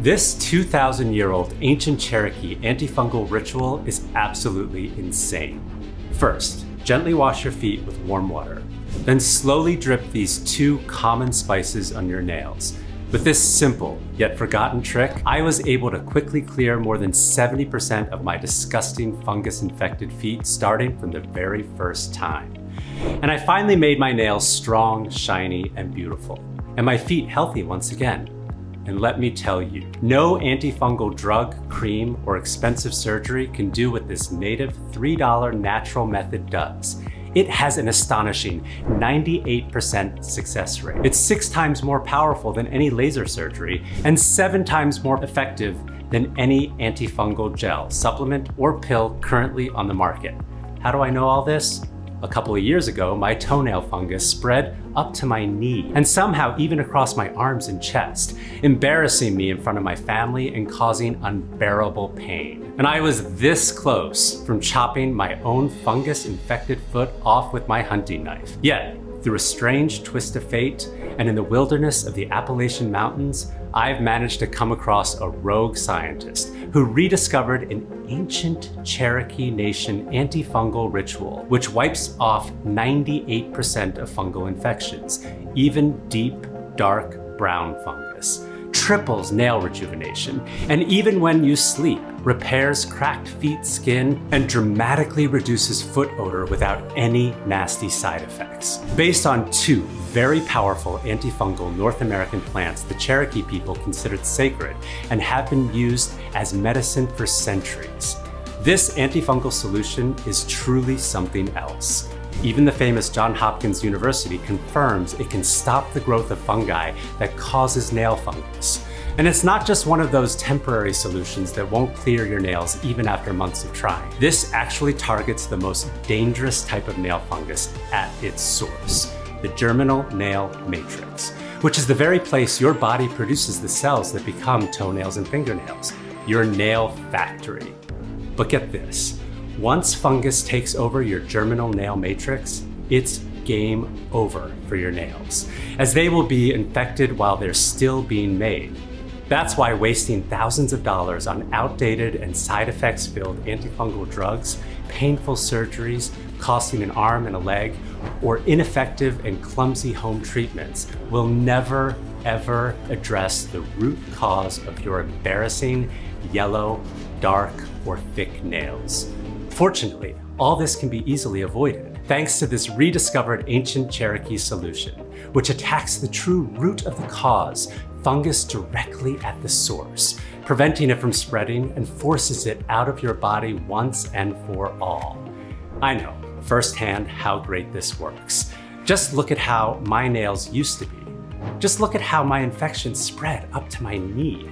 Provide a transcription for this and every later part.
This 2,000-year-old ancient Cherokee antifungal ritual is absolutely insane. First, gently wash your feet with warm water. Then slowly drip these 2 common spices on your nails. With this simple yet forgotten trick, I was able to quickly clear more than 70% of my disgusting fungus-infected feet starting from the very first time. And I finally made my nails strong, shiny, and beautiful, and my feet healthy once again. And let me tell you, no antifungal drug, cream, or expensive surgery can do what this native $3 natural method does. It has an astonishing 98% success rate. It's 6 times more powerful than any laser surgery and 7 times more effective than any antifungal gel, supplement, or pill currently on the market. How do I know all this? A couple of years ago, my toenail fungus spread up to my knee and somehow even across my arms and chest, embarrassing me in front of my family and causing unbearable pain. And I was this close from chopping my own fungus-infected foot off with my hunting knife. Yet, through a strange twist of fate, and in the wilderness of the Appalachian Mountains, I've managed to come across a rogue scientist who rediscovered an ancient Cherokee Nation antifungal ritual, which wipes off 98% of fungal infections, even deep, dark brown fungus, triples nail rejuvenation, and even when you sleep, repairs cracked feet skin, and dramatically reduces foot odor without any nasty side effects. Based on 2 very powerful antifungal North American plants the Cherokee people considered sacred and have been used as medicine for centuries. This antifungal solution is truly something else. Even the famous Johns Hopkins University confirms it can stop the growth of fungi that causes nail fungus. And it's not just one of those temporary solutions that won't clear your nails even after months of trying. This actually targets the most dangerous type of nail fungus at its source, the germinal nail matrix, which is the very place your body produces the cells that become toenails and fingernails, your nail factory. But get this, once fungus takes over your germinal nail matrix, it's game over for your nails, as they will be infected while they're still being made. That's why wasting thousands of dollars on outdated and side effects filled antifungal drugs, painful surgeries, costing an arm and a leg, or ineffective and clumsy home treatments will never, ever address the root cause of your embarrassing yellow, dark, or thick nails. Fortunately, all this can be easily avoided thanks to this rediscovered ancient Cherokee solution, which attacks the true root of the cause, fungus, directly at the source, preventing it from spreading and forces it out of your body once and for all. I know firsthand how great this works. Just look at how my nails used to be. Just look at how my infections spread up to my knee.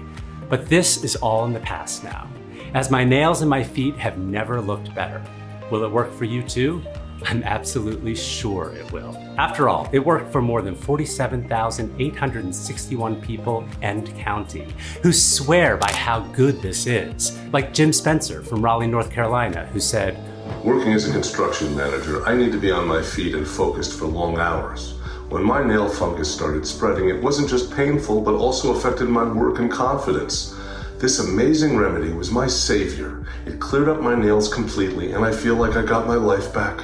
But this is all in the past now, as my nails and my feet have never looked better. Will it work for you too? I'm absolutely sure it will. After all, it worked for more than 47,861 people and counting, who swear by how good this is. Like Jim Spencer from Raleigh, North Carolina, who said, "Working as a construction manager, I need to be on my feet and focused for long hours. When my nail fungus started spreading, it wasn't just painful, but also affected my work and confidence. This amazing remedy was my savior. It cleared up my nails completely, and I feel like I got my life back."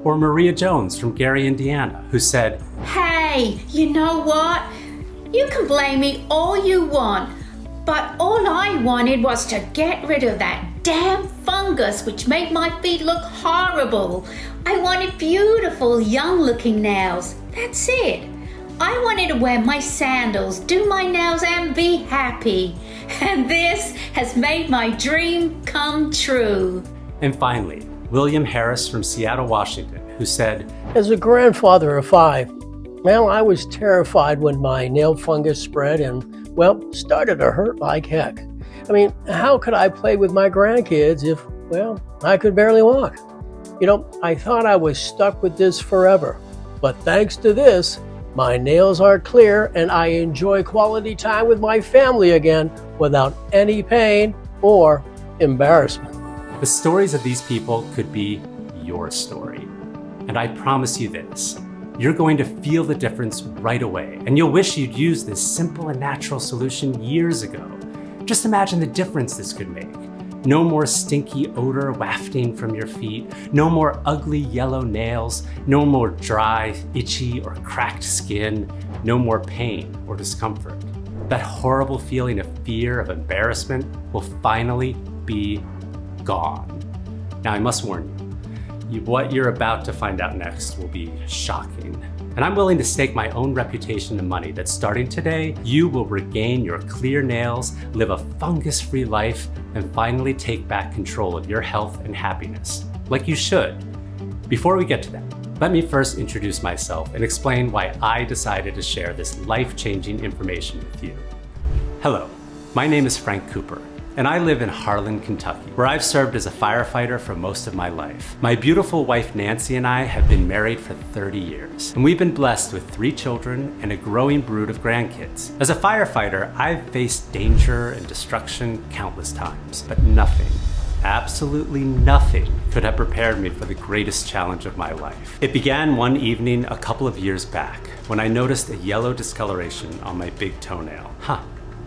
Or Maria Jones from Gary, Indiana, who said, "Hey, you know what? You can blame me all you want, but all I wanted was to get rid of that damn fungus which made my feet look horrible. I wanted beautiful, young-looking nails. That's it. I wanted to wear my sandals, do my nails, and be happy. And this has made my dream come true." And finally, William Harris from Seattle, Washington, who said, "As a grandfather of 5, well, I was terrified when my nail fungus spread and, well, started to hurt like heck. I mean, how could I play with my grandkids if, well, I could barely walk? You know, I thought I was stuck with this forever. But thanks to this, my nails are clear and I enjoy quality time with my family again without any pain or embarrassment." The stories of these people could be your story. And I promise you this, you're going to feel the difference right away, and you'll wish you'd used this simple and natural solution years ago. Just imagine the difference this could make. No more stinky odor wafting from your feet, no more ugly yellow nails, no more dry, itchy, or cracked skin, no more pain or discomfort. That horrible feeling of fear, of embarrassment will finally be gone. Now, I must warn you, what you're about to find out next will be shocking. And I'm willing to stake my own reputation and money that starting today, you will regain your clear nails, live a fungus-free life, and finally take back control of your health and happiness, like you should. Before we get to that, let me first introduce myself and explain why I decided to share this life-changing information with you. Hello, my name is Frank Cooper, and I live in Harlan, Kentucky, where I've served as a firefighter for most of my life. My beautiful wife Nancy and I have been married for 30 years, and we've been blessed with 3 children and a growing brood of grandkids. As a firefighter, I've faced danger and destruction countless times, but nothing, absolutely nothing, could have prepared me for the greatest challenge of my life. It began one evening a couple of years back when I noticed a yellow discoloration on my big toenail.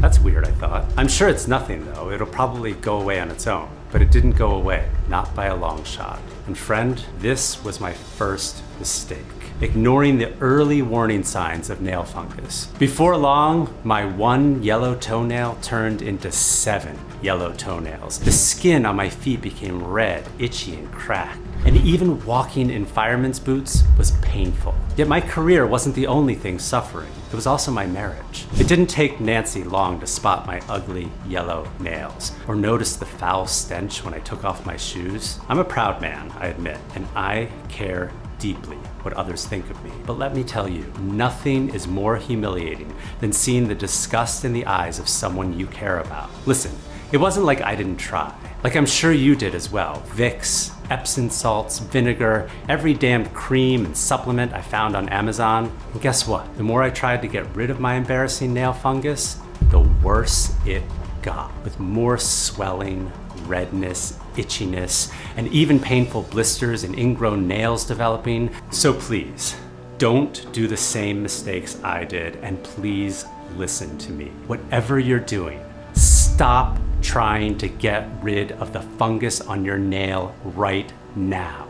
That's weird, I thought. I'm sure it's nothing though. It'll probably go away on its own. But it didn't go away, not by a long shot. And friend, this was my first mistake, ignoring the early warning signs of nail fungus. Before long, my 1 yellow toenail turned into 7 yellow toenails. The skin on my feet became red, itchy, and cracked. And even walking in fireman's boots was painful. Yet my career wasn't the only thing suffering. It was also my marriage. It didn't take Nancy long to spot my ugly yellow nails or notice the foul stench when I took off my shoes. I'm a proud man, I admit, and I care deeply what others think of me. But let me tell you, nothing is more humiliating than seeing the disgust in the eyes of someone you care about. Listen, it wasn't like I didn't try. Like I'm sure you did as well. Vicks, Epsom salts, vinegar, every damned cream and supplement I found on Amazon. And guess what? The more I tried to get rid of my embarrassing nail fungus, the worse it got, with more swelling, redness, itchiness, and even painful blisters and ingrown nails developing. So please, don't do the same mistakes I did, and please listen to me. Whatever you're doing, stop trying to get rid of the fungus on your nail right now.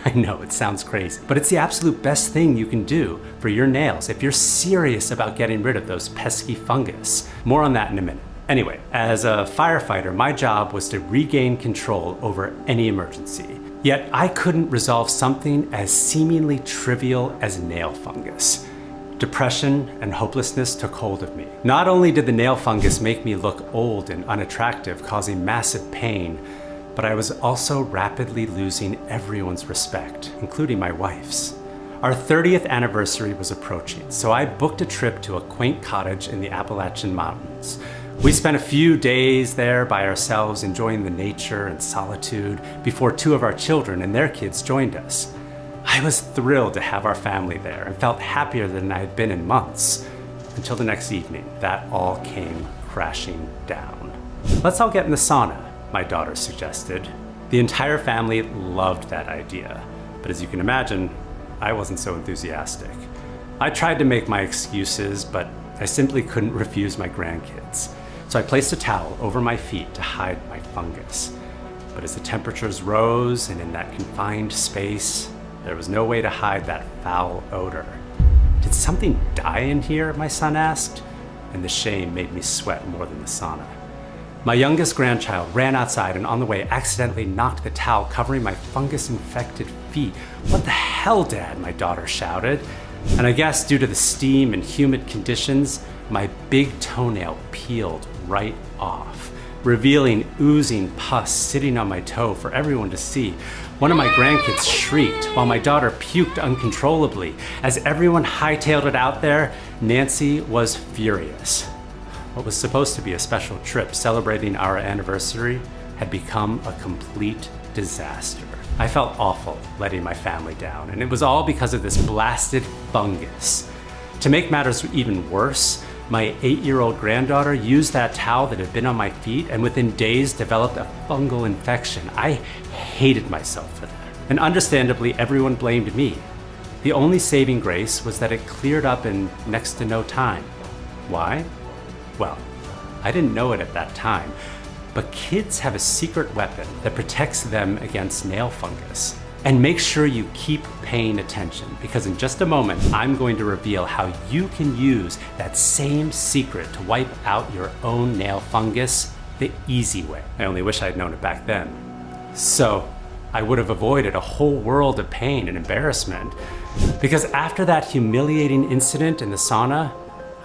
I know it sounds crazy, but it's the absolute best thing you can do for your nails if you're serious about getting rid of those pesky fungus. More on that in a minute. Anyway, as a firefighter, my job was to regain control over any emergency. Yet I couldn't resolve something as seemingly trivial as nail fungus. Depression and hopelessness took hold of me. Not only did the nail fungus make me look old and unattractive, causing massive pain, but I was also rapidly losing everyone's respect, including my wife's. Our 30th anniversary was approaching, so I booked a trip to a quaint cottage in the Appalachian Mountains. We spent a few days there by ourselves, enjoying the nature and solitude, before 2 of our children and their kids joined us. I was thrilled to have our family there and felt happier than I had been in months, until the next evening. That all came crashing down. Let's all get in the sauna, my daughter suggested. The entire family loved that idea, but as you can imagine, I wasn't so enthusiastic. I tried to make my excuses, but I simply couldn't refuse my grandkids. So I placed a towel over my feet to hide my fungus. But as the temperatures rose and in that confined space, there was no way to hide that foul odor. Did something die in here? My son asked, and the shame made me sweat more than the sauna. My youngest grandchild ran outside and on the way accidentally knocked the towel covering my fungus-infected feet. "What the hell, Dad?" my daughter shouted. And I guess due to the steam and humid conditions, my big toenail peeled right off, revealing oozing pus sitting on my toe for everyone to see. One of my grandkids shrieked while my daughter puked uncontrollably. As everyone hightailed it out there, Nancy was furious. What was supposed to be a special trip celebrating our anniversary had become a complete disaster. I felt awful letting my family down, and it was all because of this blasted fungus. To make matters even worse, my 8-year-old granddaughter used that towel that had been on my feet and within days developed a fungal infection. I hated myself for that. And understandably, everyone blamed me. The only saving grace was that it cleared up in next to no time. Why? Well, I didn't know it at that time, but kids have a secret weapon that protects them against nail fungus. And make sure you keep paying attention, because in just a moment, I'm going to reveal how you can use that same secret to wipe out your own nail fungus the easy way. I only wish I'd known it back then. So I would have avoided a whole world of pain and embarrassment, because after that humiliating incident in the sauna,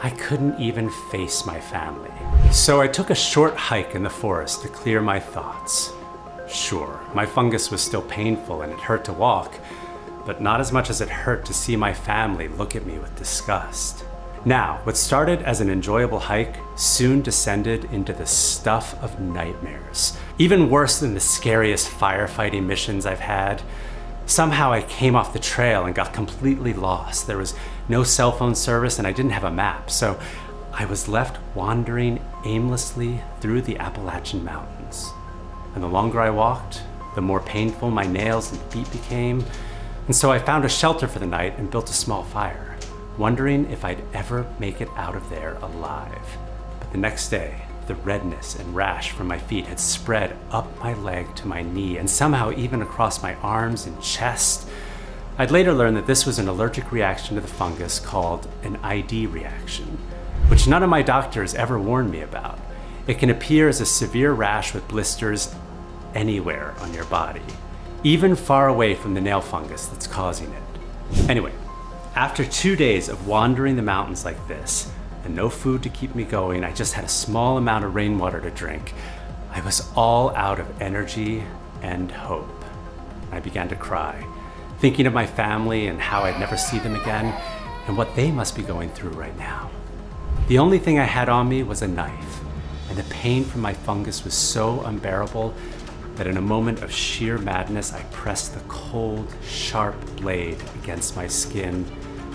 I couldn't even face my family. So I took a short hike in the forest to clear my thoughts. Sure, my fungus was still painful and it hurt to walk, but not as much as it hurt to see my family look at me with disgust. Now, what started as an enjoyable hike soon descended into the stuff of nightmares. Even worse than the scariest firefighting missions I've had. Somehow I came off the trail and got completely lost. There was no cell phone service and I didn't have a map, so I was left wandering aimlessly through the Appalachian Mountains. And the longer I walked, the more painful my nails and feet became. And so I found a shelter for the night and built a small fire, wondering if I'd ever make it out of there alive. But the next day, the redness and rash from my feet had spread up my leg to my knee and somehow even across my arms and chest. I'd later learned that this was an allergic reaction to the fungus called an ID reaction, which none of my doctors ever warned me about. It can appear as a severe rash with blisters anywhere on your body, even far away from the nail fungus that's causing it. Anyway, after 2 days of wandering the mountains like this, and no food to keep me going, I just had a small amount of rainwater to drink. I was all out of energy and hope. I began to cry, thinking of my family and how I'd never see them again, and what they must be going through right now. The only thing I had on me was a knife, and the pain from my fungus was so unbearable that in a moment of sheer madness, I pressed the cold, sharp blade against my skin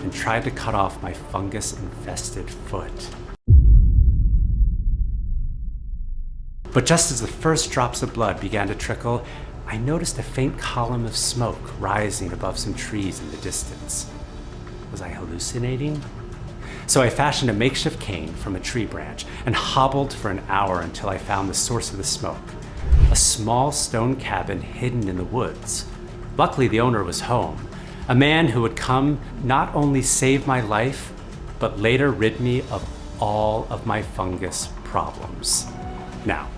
and tried to cut off my fungus-infested foot. But just as the first drops of blood began to trickle, I noticed a faint column of smoke rising above some trees in the distance. Was I hallucinating? So I fashioned a makeshift cane from a tree branch and hobbled for an hour until I found the source of the smoke, a small stone cabin hidden in the woods. Luckily, the owner was home, a man who would come not only save my life, but later rid me of all of my fungus problems. Now,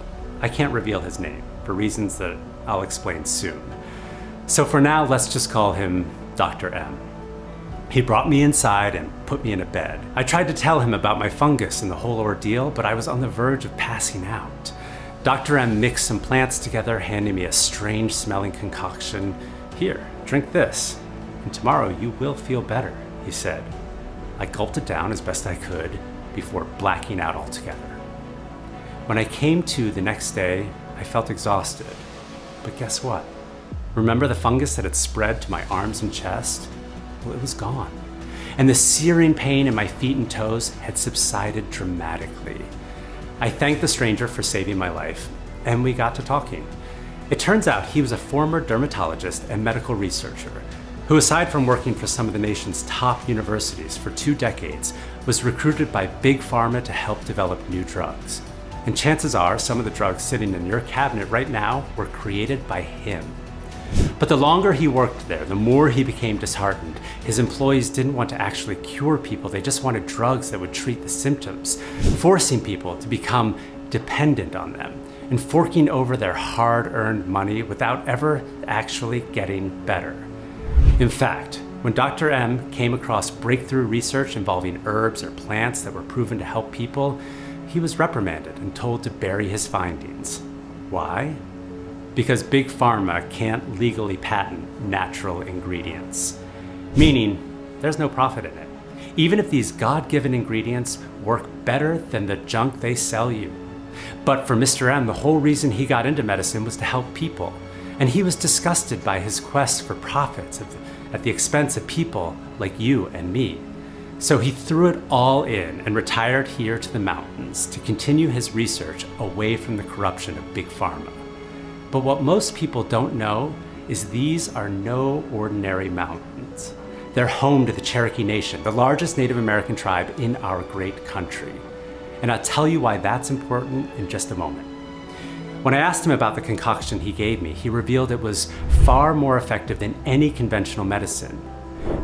I can't reveal his name for reasons that I'll explain soon. So for now, let's just call him Dr. M. He brought me inside and put me in a bed. I tried to tell him about my fungus and the whole ordeal, but I was on the verge of passing out. Dr. M mixed some plants together, handing me a strange smelling concoction. Here, drink this, and tomorrow you will feel better, he said. I gulped it down as best I could before blacking out altogether. When I came to the next day, I felt exhausted. But guess what? Remember the fungus that had spread to my arms and chest? Well, it was gone. And the searing pain in my feet and toes had subsided dramatically. I thanked the stranger for saving my life, and we got to talking. It turns out he was a former dermatologist and medical researcher who, aside from working for some of the nation's top universities for 2 decades, was recruited by Big Pharma to help develop new drugs. And chances are some of the drugs sitting in your cabinet right now were created by him. But the longer he worked there, the more he became disheartened. His employees didn't want to actually cure people, they just wanted drugs that would treat the symptoms, forcing people to become dependent on them and forking over their hard-earned money without ever actually getting better. In fact, when Dr. M came across breakthrough research involving herbs or plants that were proven to help people, he was reprimanded and told to bury his findings. Why? Because Big Pharma can't legally patent natural ingredients, meaning there's no profit in it, even if these God-given ingredients work better than the junk they sell you. But for Mr. M, the whole reason he got into medicine was to help people, and he was disgusted by his quest for profits at the expense of people like you and me. So he threw it all in and retired here to the mountains to continue his research away from the corruption of Big Pharma. But what most people don't know is these are no ordinary mountains. They're home to the Cherokee Nation, the largest Native American tribe in our great country. And I'll tell you why that's important in just a moment. When I asked him about the concoction he gave me, he revealed it was far more effective than any conventional medicine.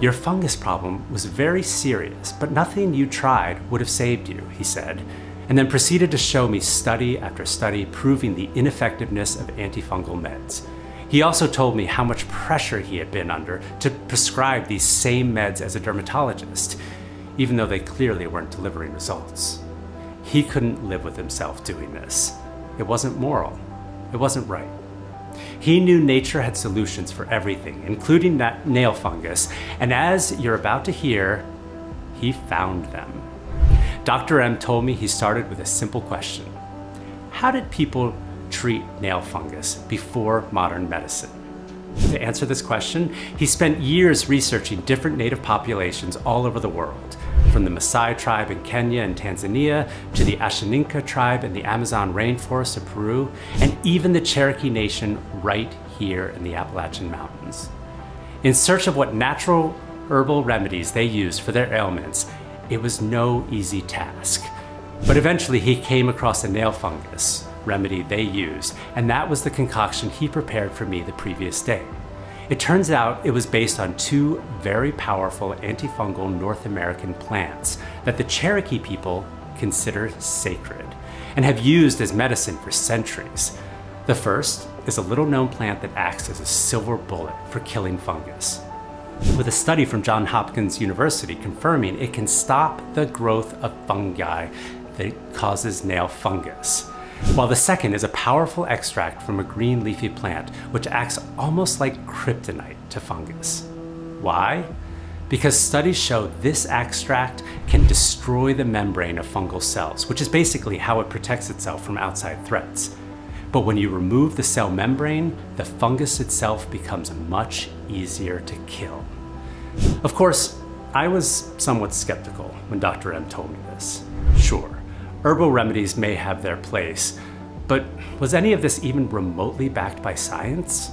Your fungus problem was very serious, but nothing you tried would have saved you, he said, and then proceeded to show me study after study proving the ineffectiveness of antifungal meds. He also told me how much pressure he had been under to prescribe these same meds as a dermatologist, even though they clearly weren't delivering results. He couldn't live with himself doing this. It wasn't moral. It wasn't right. He knew nature had solutions for everything, including that nail fungus, and as you're about to hear, he found them. Dr. M told me he started with a simple question. How did people treat nail fungus before modern medicine? To answer this question, he spent years researching different native populations all over the world, from the Maasai tribe in Kenya and Tanzania to the Ashaninka tribe in the Amazon rainforest of Peru, and even the Cherokee Nation right here in the Appalachian Mountains. In search of what natural herbal remedies they used for their ailments, it was no easy task. But eventually he came across a nail fungus remedy they used, and that was the concoction he prepared for me the previous day. It turns out it was based on two very powerful antifungal North American plants that the Cherokee people consider sacred and have used as medicine for centuries. The first is a little-known plant that acts as a silver bullet for killing fungus, with a study from Johns Hopkins University confirming it can stop the growth of fungi that causes nail fungus. While the second is a powerful extract from a green leafy plant, which acts almost like kryptonite to fungus. Why? Because studies show this extract can destroy the membrane of fungal cells, which is basically how it protects itself from outside threats. But when you remove the cell membrane, the fungus itself becomes much easier to kill. Of course, I was somewhat skeptical when Dr. M told me this. Sure, herbal remedies may have their place, but was any of this even remotely backed by science?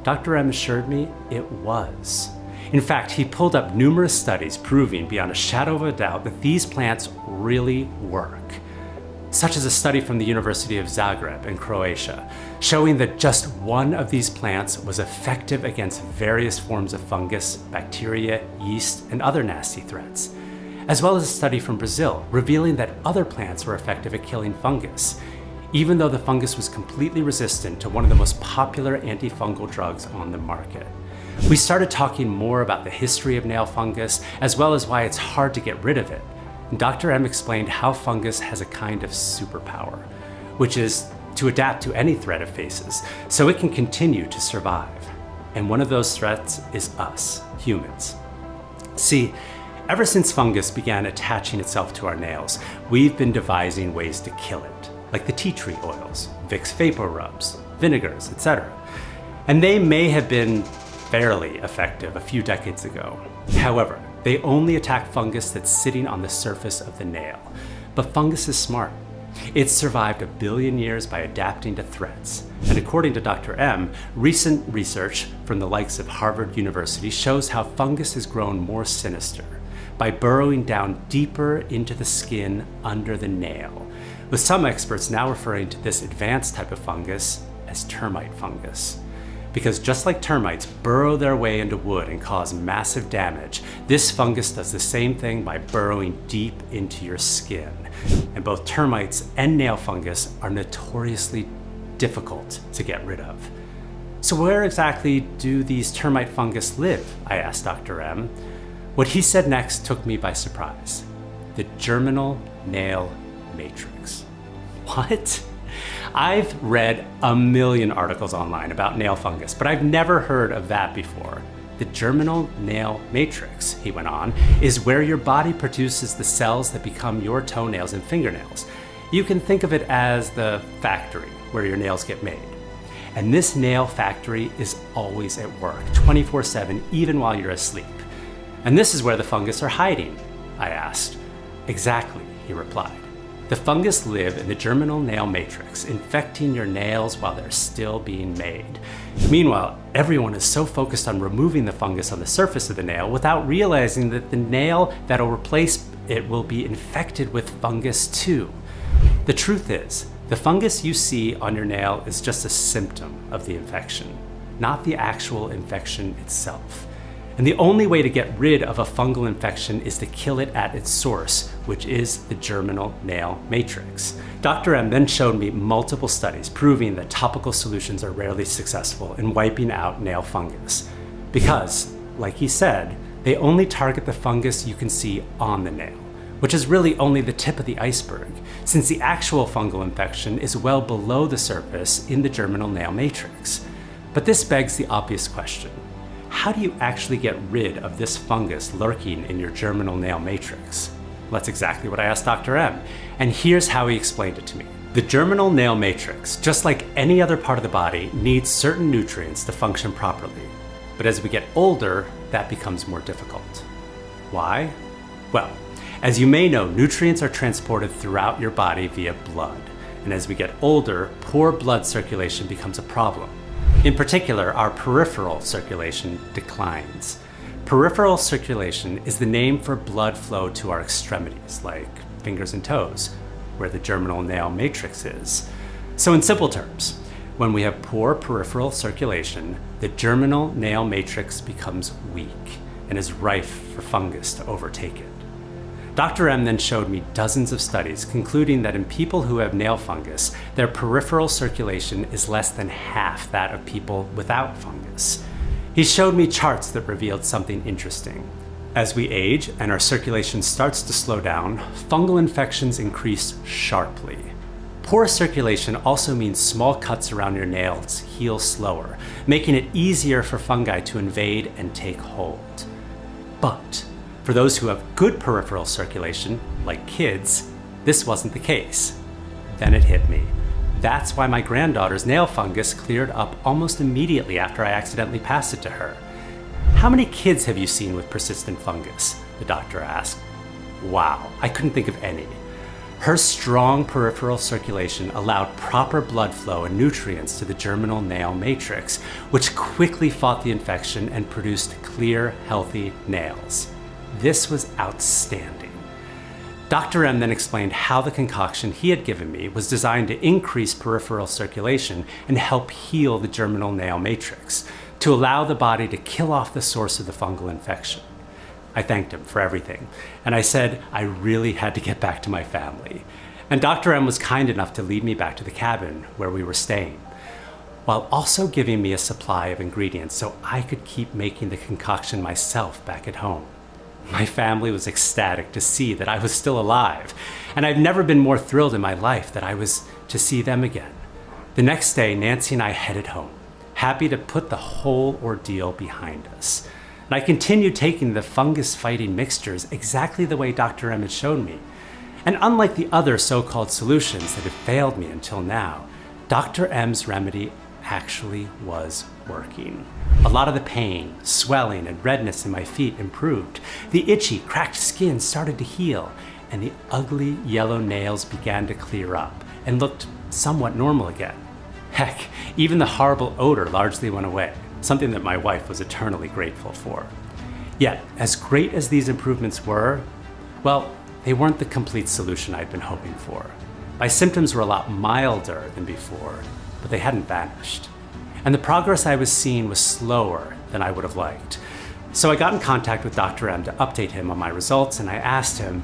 Dr. M assured me it was. In fact, he pulled up numerous studies proving beyond a shadow of a doubt that these plants really work, such as a study from the University of Zagreb in Croatia, showing that just one of these plants was effective against various forms of fungus, bacteria, yeast, and other nasty threats, as well as a study from Brazil revealing that other plants were effective at killing fungus, even though the fungus was completely resistant to one of the most popular antifungal drugs on the market. We started talking more about the history of nail fungus, as well as why it's hard to get rid of it. And Dr. M explained how fungus has a kind of superpower, which is to adapt to any threat it faces, so it can continue to survive. And one of those threats is us, humans. See, ever since fungus began attaching itself to our nails, we've been devising ways to kill it, like the tea tree oils, Vicks vapor rubs, vinegars, etc. And they may have been fairly effective a few decades ago. However, they only attack fungus that's sitting on the surface of the nail. But fungus is smart. It's survived 1 billion years by adapting to threats. And according to Dr. M, recent research from the likes of Harvard University shows how fungus has grown more sinister by burrowing down deeper into the skin under the nail, with some experts now referring to this advanced type of fungus as termite fungus. Because just like termites burrow their way into wood and cause massive damage, this fungus does the same thing by burrowing deep into your skin. And both termites and nail fungus are notoriously difficult to get rid of. So where exactly do these termite fungus live? I asked Dr. M. What he said next took me by surprise. The germinal nail matrix. What? I've read 1 million articles online about nail fungus, but I've never heard of that before. The germinal nail matrix, he went on, is where your body produces the cells that become your toenails and fingernails. You can think of it as the factory where your nails get made. And this nail factory is always at work, 24/7, even while you're asleep. And this is where the fungus are hiding, I asked. Exactly, he replied. The fungus live in the germinal nail matrix, infecting your nails while they're still being made. Meanwhile, everyone is so focused on removing the fungus on the surface of the nail without realizing that the nail that'll replace it will be infected with fungus too. The truth is, the fungus you see on your nail is just a symptom of the infection, not the actual infection itself. And the only way to get rid of a fungal infection is to kill it at its source, which is the germinal nail matrix. Dr. M then showed me multiple studies proving that topical solutions are rarely successful in wiping out nail fungus. Because, like he said, they only target the fungus you can see on the nail, which is really only the tip of the iceberg, since the actual fungal infection is well below the surface in the germinal nail matrix. But this begs the obvious question. How do you actually get rid of this fungus lurking in your germinal nail matrix? Well, that's exactly what I asked Dr. M, and here's how he explained it to me. The germinal nail matrix, just like any other part of the body, needs certain nutrients to function properly. But as we get older, that becomes more difficult. Why? Well, as you may know, nutrients are transported throughout your body via blood, and as we get older, poor blood circulation becomes a problem. In particular, our peripheral circulation declines. Peripheral circulation is the name for blood flow to our extremities, like fingers and toes, where the germinal nail matrix is. So in simple terms, when we have poor peripheral circulation, the germinal nail matrix becomes weak and is rife for fungus to overtake it. Dr. M then showed me dozens of studies concluding that in people who have nail fungus, their peripheral circulation is less than half that of people without fungus. He showed me charts that revealed something interesting. As we age and our circulation starts to slow down, fungal infections increase sharply. Poor circulation also means small cuts around your nails heal slower, making it easier for fungi to invade and take hold. But for those who have good peripheral circulation, like kids, this wasn't the case. Then it hit me. That's why my granddaughter's nail fungus cleared up almost immediately after I accidentally passed it to her. How many kids have you seen with persistent fungus? The doctor asked. Wow, I couldn't think of any. Her strong peripheral circulation allowed proper blood flow and nutrients to the germinal nail matrix, which quickly fought the infection and produced clear, healthy nails. This was outstanding. Dr. M then explained how the concoction he had given me was designed to increase peripheral circulation and help heal the germinal nail matrix, to allow the body to kill off the source of the fungal infection. I thanked him for everything, and I said I really had to get back to my family. And Dr. M was kind enough to lead me back to the cabin where we were staying, while also giving me a supply of ingredients so I could keep making the concoction myself back at home. My family was ecstatic to see that I was still alive, and I've never been more thrilled in my life that I was to see them again. The next day, Nancy and I headed home, happy to put the whole ordeal behind us. And I continued taking the fungus-fighting mixtures exactly the way Dr. M had shown me. And unlike the other so-called solutions that had failed me until now, Dr. M's remedy actually was working. A lot of the pain, swelling, and redness in my feet improved. The itchy, cracked skin started to heal, and the ugly yellow nails began to clear up and looked somewhat normal again. Heck, even the horrible odor largely went away, something that my wife was eternally grateful for. Yet, as great as these improvements were, well, they weren't the complete solution I'd been hoping for. My symptoms were a lot milder than before, but they hadn't vanished. And the progress I was seeing was slower than I would have liked. So I got in contact with Dr. M to update him on my results, and I asked him,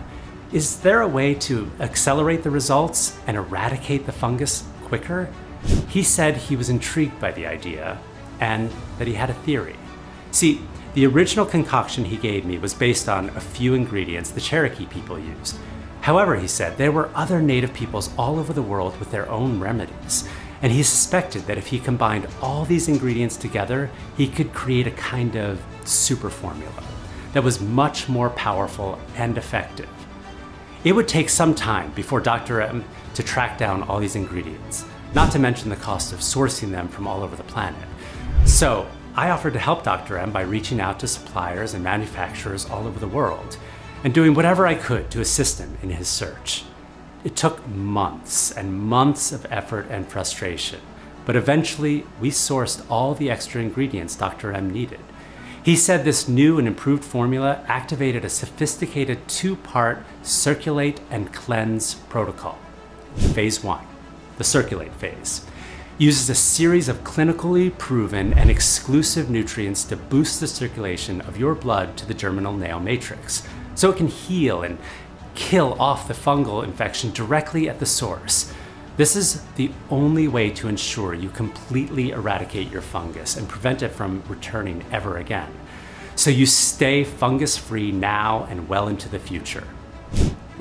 is there a way to accelerate the results and eradicate the fungus quicker? He said he was intrigued by the idea and that he had a theory. See, the original concoction he gave me was based on a few ingredients the Cherokee people used. However, he said, there were other native peoples all over the world with their own remedies, and he suspected that if he combined all these ingredients together, he could create a kind of super formula that was much more powerful and effective. It would take some time before Dr. M to track down all these ingredients, not to mention the cost of sourcing them from all over the planet. So I offered to help Dr. M by reaching out to suppliers and manufacturers all over the world and doing whatever I could to assist him in his search. It took months and months of effort and frustration, but eventually we sourced all the extra ingredients Dr. M needed. He said this new and improved formula activated a sophisticated 2-part circulate and cleanse protocol. Phase 1, the circulate phase, uses a series of clinically proven and exclusive nutrients to boost the circulation of your blood to the germinal nail matrix, so it can heal and kill off the fungal infection directly at the source. This is the only way to ensure you completely eradicate your fungus and prevent it from returning ever again, so you stay fungus-free now and well into the future.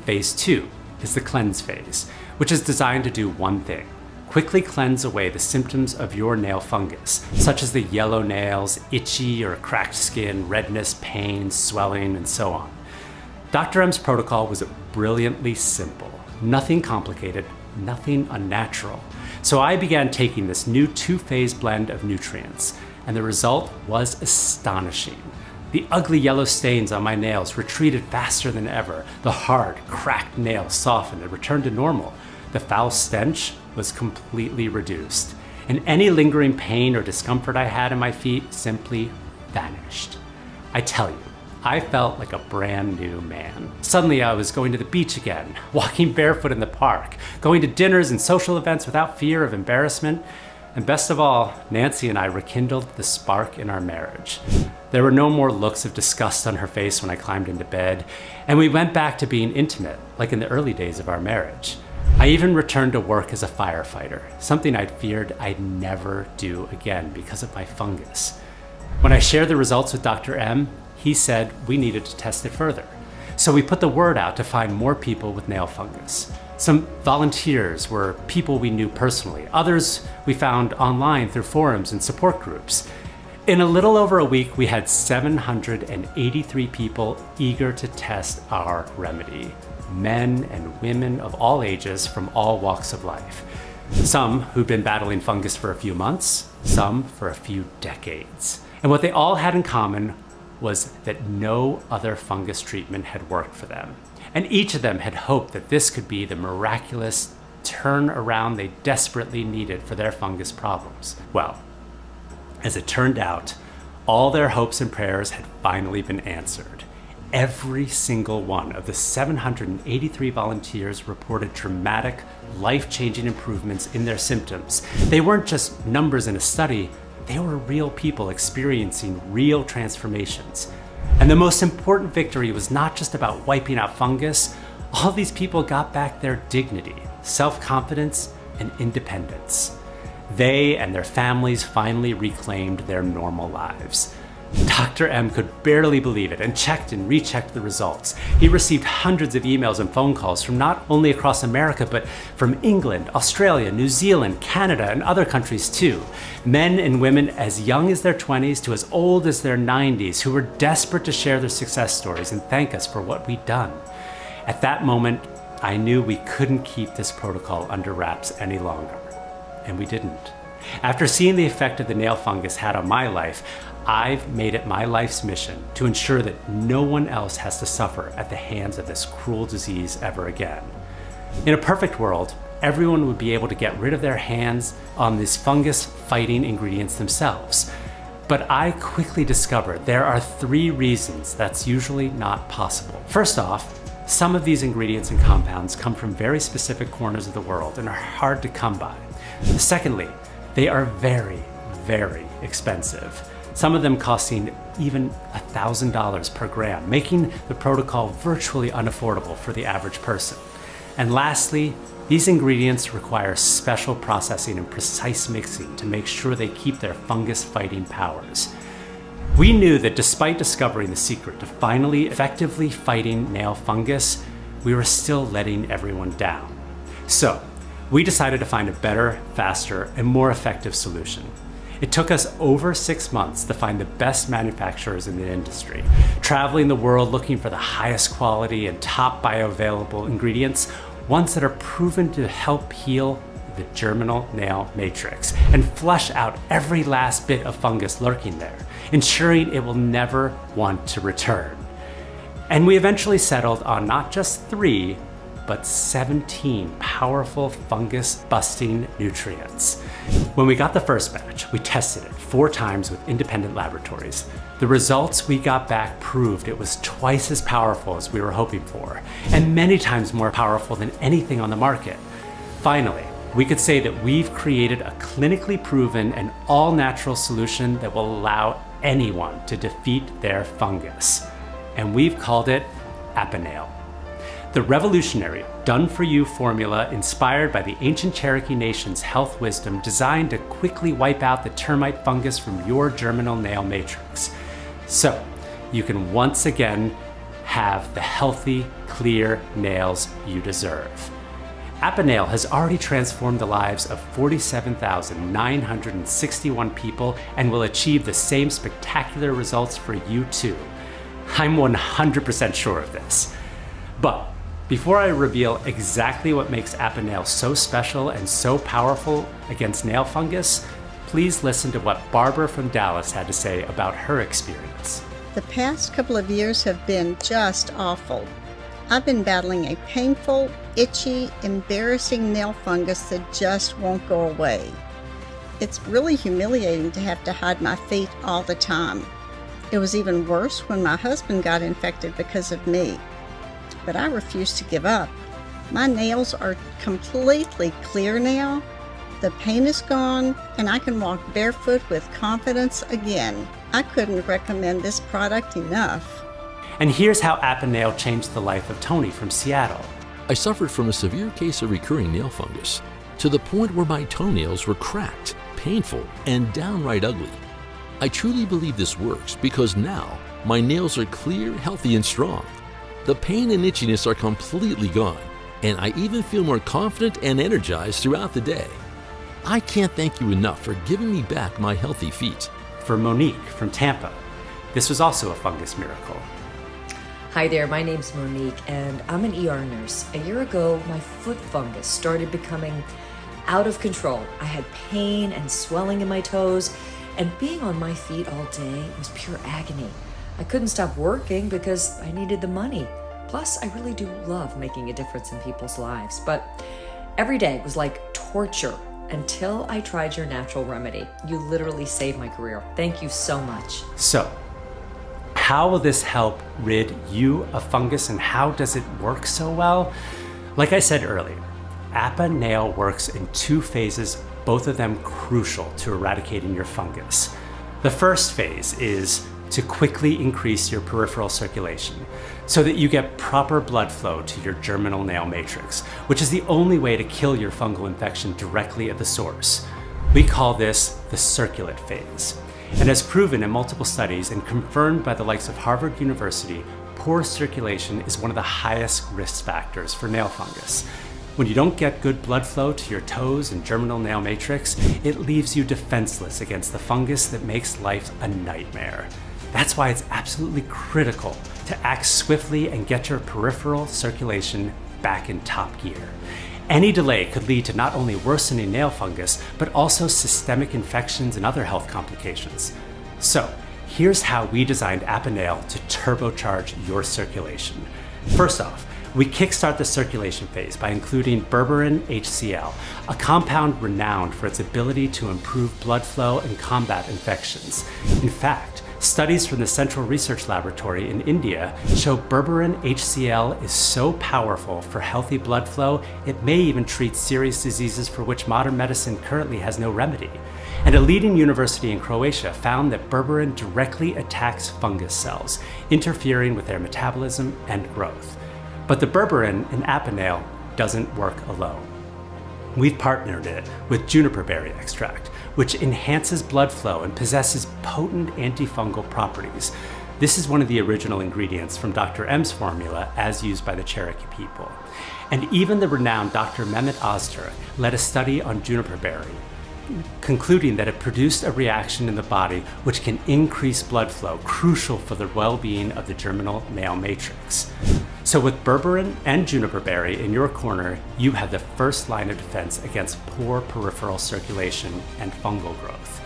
Phase 2 is the cleanse phase, which is designed to do one thing: quickly cleanse away the symptoms of your nail fungus, such as the yellow nails, itchy or cracked skin, redness, pain, swelling, and so on. Dr. M's protocol was brilliantly simple, nothing complicated, nothing unnatural. So I began taking this new 2-phase blend of nutrients, and the result was astonishing. The ugly yellow stains on my nails retreated faster than ever. The hard, cracked nails softened and returned to normal. The foul stench was completely reduced, and any lingering pain or discomfort I had in my feet simply vanished. I tell you, I felt like a brand new man. Suddenly I was going to the beach again, walking barefoot in the park, going to dinners and social events without fear of embarrassment, and best of all, Nancy and I rekindled the spark in our marriage. There were no more looks of disgust on her face when I climbed into bed, and we went back to being intimate, like in the early days of our marriage. I even returned to work as a firefighter, something I'd feared I'd never do again because of my fungus. When I shared the results with Dr. M, he said we needed to test it further. So we put the word out to find more people with nail fungus. Some volunteers were people we knew personally. Others we found online through forums and support groups. In a little over a week, we had 783 people eager to test our remedy. Men and women of all ages from all walks of life. Some who'd been battling fungus for a few months, some for a few decades. And what they all had in common was that no other fungus treatment had worked for them. And each of them had hoped that this could be the miraculous turnaround they desperately needed for their fungus problems. Well, as it turned out, all their hopes and prayers had finally been answered. Every single one of the 783 volunteers reported dramatic, life-changing improvements in their symptoms. They weren't just numbers in a study, they were real people experiencing real transformations. And the most important victory was not just about wiping out fungus. All these people got back their dignity, self-confidence, and independence. They and their families finally reclaimed their normal lives. Dr. M could barely believe it and checked and rechecked the results. He received hundreds of emails and phone calls from not only across America, but from England, Australia, New Zealand, Canada, and other countries too. Men and women as young as their 20s to as old as their 90s who were desperate to share their success stories and thank us for what we'd done. At that moment, I knew we couldn't keep this protocol under wraps any longer. And we didn't. After seeing the effect of the nail fungus had on my life, I've made it my life's mission to ensure that no one else has to suffer at the hands of this cruel disease ever again. In a perfect world, everyone would be able to get rid of their hands on these fungus-fighting ingredients themselves. But I quickly discovered there are 3 reasons that's usually not possible. First off, some of these ingredients and compounds come from very specific corners of the world and are hard to come by. Secondly, they are very, very expensive. Some of them costing even $1,000 per gram, making the protocol virtually unaffordable for the average person. And lastly, these ingredients require special processing and precise mixing to make sure they keep their fungus-fighting powers. We knew that despite discovering the secret to finally effectively fighting nail fungus, we were still letting everyone down. So, we decided to find a better, faster, and more effective solution. It took us over 6 months to find the best manufacturers in the industry, traveling the world looking for the highest quality and top bioavailable ingredients, ones that are proven to help heal the germinal nail matrix and flush out every last bit of fungus lurking there, ensuring it will never want to return. And we eventually settled on not just 3, but 17 powerful fungus-busting nutrients. When we got the first batch, we tested it 4 times with independent laboratories. The results we got back proved it was twice as powerful as we were hoping for, and many times more powerful than anything on the market. Finally, we could say that we've created a clinically proven and all-natural solution that will allow anyone to defeat their fungus. And we've called it Apanale. The revolutionary, done-for-you formula inspired by the ancient Cherokee nation's health wisdom designed to quickly wipe out the termite fungus from your germinal nail matrix. So you can once again have the healthy, clear nails you deserve. Apanale has already transformed the lives of 47,961 people and will achieve the same spectacular results for you too. I'm 100% sure of this. But before I reveal exactly what makes Apanale so special and so powerful against nail fungus, please listen to what Barbara from Dallas had to say about her experience. The past couple of years have been just awful. I've been battling a painful, itchy, embarrassing nail fungus that just won't go away. It's really humiliating to have to hide my feet all the time. It was even worse when my husband got infected because of me. But I refuse to give up. My nails are completely clear now. The pain is gone, and I can walk barefoot with confidence again. I couldn't recommend this product enough. And here's how Apanale changed the life of Tony from Seattle. I suffered from a severe case of recurring nail fungus, to the point where my toenails were cracked, painful, and downright ugly. I truly believe this works because now my nails are clear, healthy, and strong. The pain and itchiness are completely gone, and I even feel more confident and energized throughout the day. I can't thank you enough for giving me back my healthy feet. For Monique from Tampa, this was also a fungus miracle. Hi there, my name's Monique, and I'm an ER nurse. A year ago, my foot fungus started becoming out of control. I had pain and swelling in my toes, and being on my feet all day was pure agony. I couldn't stop working because I needed the money. Plus, I really do love making a difference in people's lives, but every day was like torture until I tried your natural remedy. You literally saved my career. Thank you so much. So, how will this help rid you of fungus, and how does it work so well? Like I said earlier, Apanale works in 2 phases, both of them crucial to eradicating your fungus. The first phase is to quickly increase your peripheral circulation so that you get proper blood flow to your germinal nail matrix, which is the only way to kill your fungal infection directly at the source. We call this the circulate phase. And as proven in multiple studies and confirmed by the likes of Harvard University, poor circulation is one of the highest risk factors for nail fungus. When you don't get good blood flow to your toes and germinal nail matrix, it leaves you defenseless against the fungus that makes life a nightmare. That's why it's absolutely critical to act swiftly and get your peripheral circulation back in top gear. Any delay could lead to not only worsening nail fungus, but also systemic infections and other health complications. So, here's how we designed Apanale to turbocharge your circulation. First off, we kickstart the circulation phase by including berberine HCl, a compound renowned for its ability to improve blood flow and combat infections. In fact, studies from the Central Research Laboratory in India show berberine HCl is so powerful for healthy blood flow, it may even treat serious diseases for which modern medicine currently has no remedy. And a leading university in Croatia found that berberine directly attacks fungus cells, interfering with their metabolism and growth. But the berberine in Apanale doesn't work alone. We've partnered it with juniper berry extract, which enhances blood flow and possesses potent antifungal properties. This is one of the original ingredients from Dr. M's formula as used by the Cherokee people. And even the renowned Dr. Mehmet Ozturk led a study on juniper berry, concluding that it produced a reaction in the body which can increase blood flow, crucial for the well-being of the germinal nail matrix. So with berberine and juniper berry in your corner, you have the first line of defense against poor peripheral circulation and fungal growth.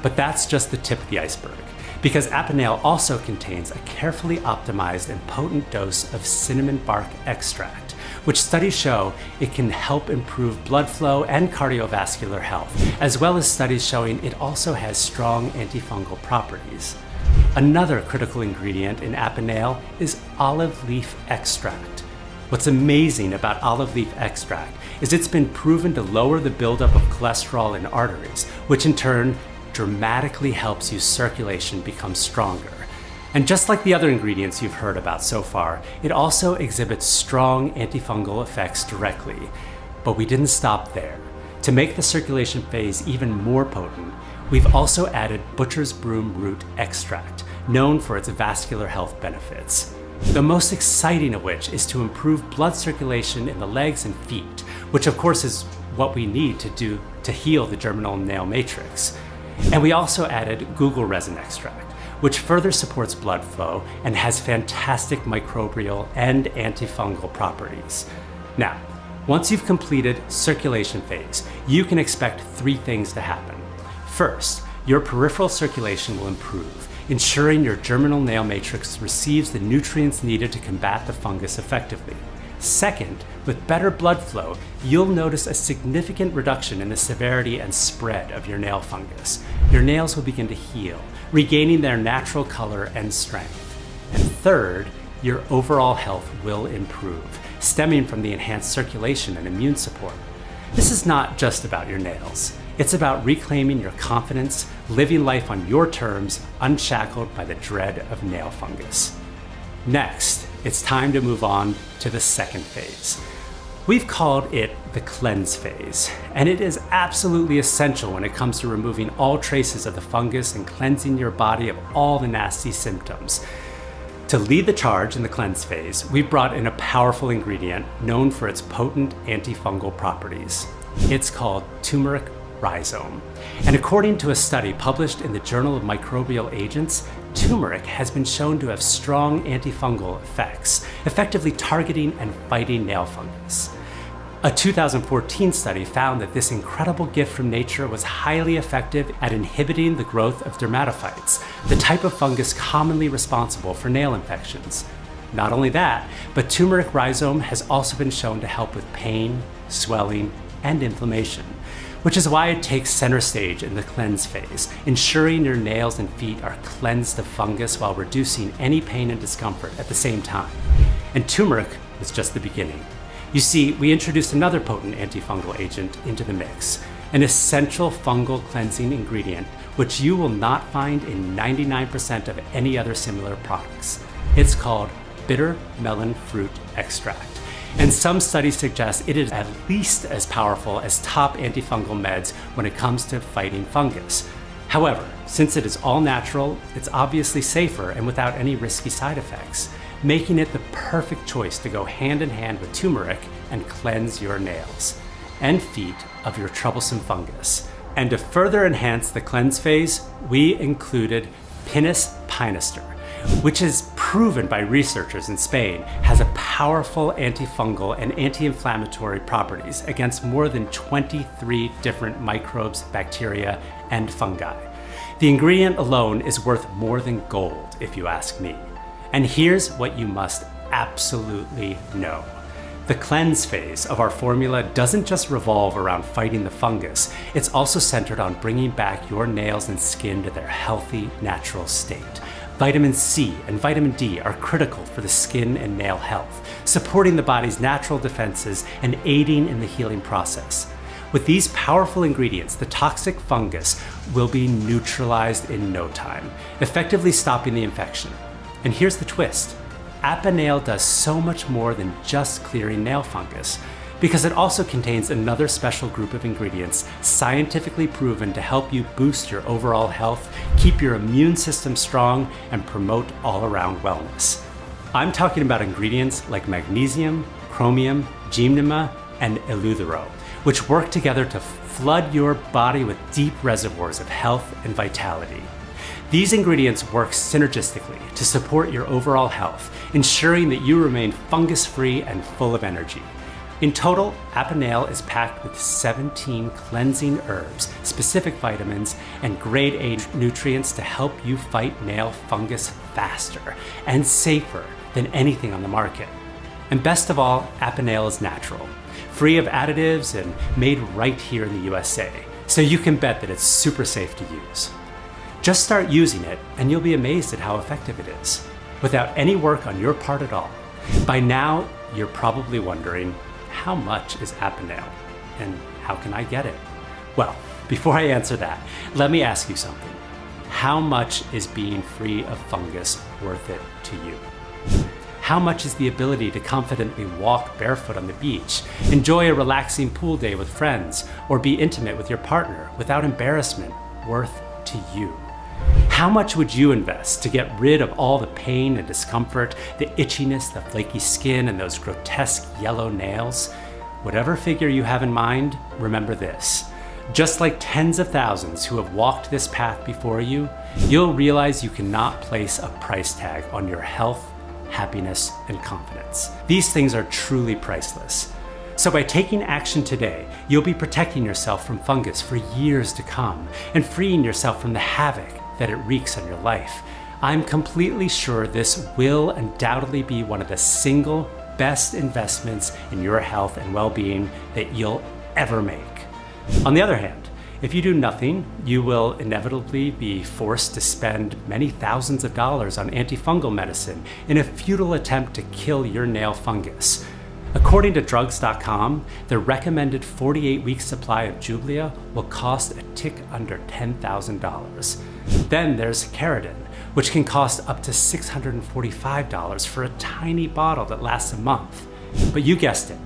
But that's just the tip of the iceberg, because Apanale also contains a carefully optimized and potent dose of cinnamon bark extract, which studies show it can help improve blood flow and cardiovascular health, as well as studies showing it also has strong antifungal properties. Another critical ingredient in Apanale is olive leaf extract. What's amazing about olive leaf extract is it's been proven to lower the buildup of cholesterol in arteries, which in turn dramatically helps your circulation become stronger. And just like the other ingredients you've heard about so far, it also exhibits strong antifungal effects directly. But we didn't stop there. To make the circulation phase even more potent, we've also added butcher's broom root extract, known for its vascular health benefits. The most exciting of which is to improve blood circulation in the legs and feet, which of course is what we need to heal the germinal nail matrix. And we also added guggul resin extract, which further supports blood flow and has fantastic microbial and antifungal properties. Now, once you've completed circulation phase, you can expect 3 things to happen. First, your peripheral circulation will improve, ensuring your germinal nail matrix receives the nutrients needed to combat the fungus effectively. Second, with better blood flow, you'll notice a significant reduction in the severity and spread of your nail fungus. Your nails will begin to heal, regaining their natural color and strength. And third, your overall health will improve, stemming from the enhanced circulation and immune support. This is not just about your nails. It's about reclaiming your confidence, living life on your terms, unshackled by the dread of nail fungus. Next, it's time to move on to the second phase. We've called it the cleanse phase, and it is absolutely essential when it comes to removing all traces of the fungus and cleansing your body of all the nasty symptoms. To lead the charge in the cleanse phase, we've brought in a powerful ingredient known for its potent antifungal properties. It's called turmeric rhizome. And according to a study published in the Journal of Microbial Agents, turmeric has been shown to have strong antifungal effects, effectively targeting and fighting nail fungus. A 2014 study found that this incredible gift from nature was highly effective at inhibiting the growth of dermatophytes, the type of fungus commonly responsible for nail infections. Not only that, but turmeric rhizome has also been shown to help with pain, swelling, and inflammation, which is why it takes center stage in the cleanse phase, ensuring your nails and feet are cleansed of fungus while reducing any pain and discomfort at the same time. And turmeric was just the beginning. You see, we introduced another potent antifungal agent into the mix, an essential fungal cleansing ingredient which you will not find in 99% of any other similar products. It's called bitter melon fruit extract. And some studies suggest it is at least as powerful as top antifungal meds when it comes to fighting fungus. However, since it is all natural, it's obviously safer and without any risky side effects, making it the perfect choice to go hand in hand with turmeric and cleanse your nails and feet of your troublesome fungus. And to further enhance the cleanse phase, we included Pinus pinister, which is proven by researchers in Spain has a powerful antifungal and anti-inflammatory properties against more than 23 different microbes, bacteria, and fungi. The ingredient alone is worth more than gold, if you ask me. And here's what you must absolutely know. The cleanse phase of our formula doesn't just revolve around fighting the fungus, it's also centered on bringing back your nails and skin to their healthy, natural state. Vitamin C and vitamin D are critical for the skin and nail health, supporting the body's natural defenses and aiding in the healing process. With these powerful ingredients, the toxic fungus will be neutralized in no time, effectively stopping the infection. And here's the twist. Apanale does so much more than just clearing nail fungus, because it also contains another special group of ingredients scientifically proven to help you boost your overall health, keep your immune system strong, and promote all-around wellness. I'm talking about ingredients like magnesium, chromium, gymnema, and eleuthero, which work together to flood your body with deep reservoirs of health and vitality. These ingredients work synergistically to support your overall health, ensuring that you remain fungus-free and full of energy. In total, Apanale is packed with 17 cleansing herbs, specific vitamins, and grade A nutrients to help you fight nail fungus faster and safer than anything on the market. And best of all, Apanail is natural, free of additives and made right here in the USA, so you can bet that it's super safe to use. Just start using it and you'll be amazed at how effective it is, without any work on your part at all. By now, you're probably wondering, how much is Apanail and how can I get it? Well, before I answer that, let me ask you something. How much is being free of fungus worth it to you? How much is the ability to confidently walk barefoot on the beach, enjoy a relaxing pool day with friends, or be intimate with your partner without embarrassment worth to you? How much would you invest to get rid of all the pain and discomfort, the itchiness, the flaky skin, and those grotesque yellow nails? Whatever figure you have in mind, remember this. Just like tens of thousands who have walked this path before you, you'll realize you cannot place a price tag on your health, happiness, and confidence. These things are truly priceless. So by taking action today, you'll be protecting yourself from fungus for years to come and freeing yourself from the havoc that it wreaks on your life. I'm completely sure this will undoubtedly be one of the single best investments in your health and well-being that you'll ever make. On the other hand, if you do nothing, you will inevitably be forced to spend many thousands of dollars on antifungal medicine in a futile attempt to kill your nail fungus. According to drugs.com, the recommended 48-week supply of Jublia will cost a tick under $10,000. Then there's Keratin, which can cost up to $645 for a tiny bottle that lasts a month. But you guessed it,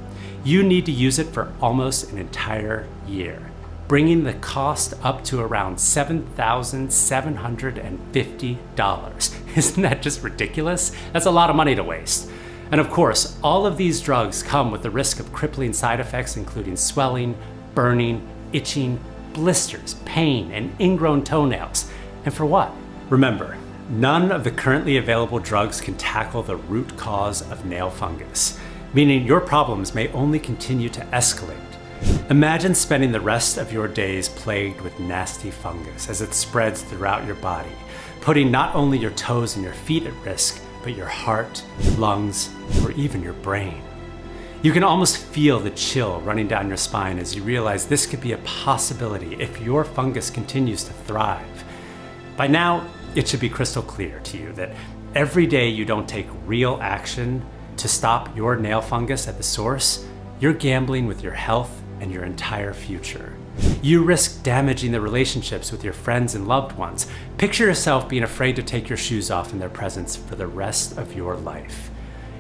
you need to use it for almost an entire year, bringing the cost up to around $7,750. Isn't that just ridiculous? That's a lot of money to waste. And of course, all of these drugs come with the risk of crippling side effects, including swelling, burning, itching, blisters, pain, and ingrown toenails. And for what? Remember, none of the currently available drugs can tackle the root cause of nail fungus, meaning your problems may only continue to escalate. Imagine spending the rest of your days plagued with nasty fungus as it spreads throughout your body, putting not only your toes and your feet at risk, but your heart, lungs, or even your brain. You can almost feel the chill running down your spine as you realize this could be a possibility if your fungus continues to thrive. By now, it should be crystal clear to you that every day you don't take real action to stop your nail fungus at the source, you're gambling with your health and your entire future. You risk damaging the relationships with your friends and loved ones. Picture yourself being afraid to take your shoes off in their presence for the rest of your life.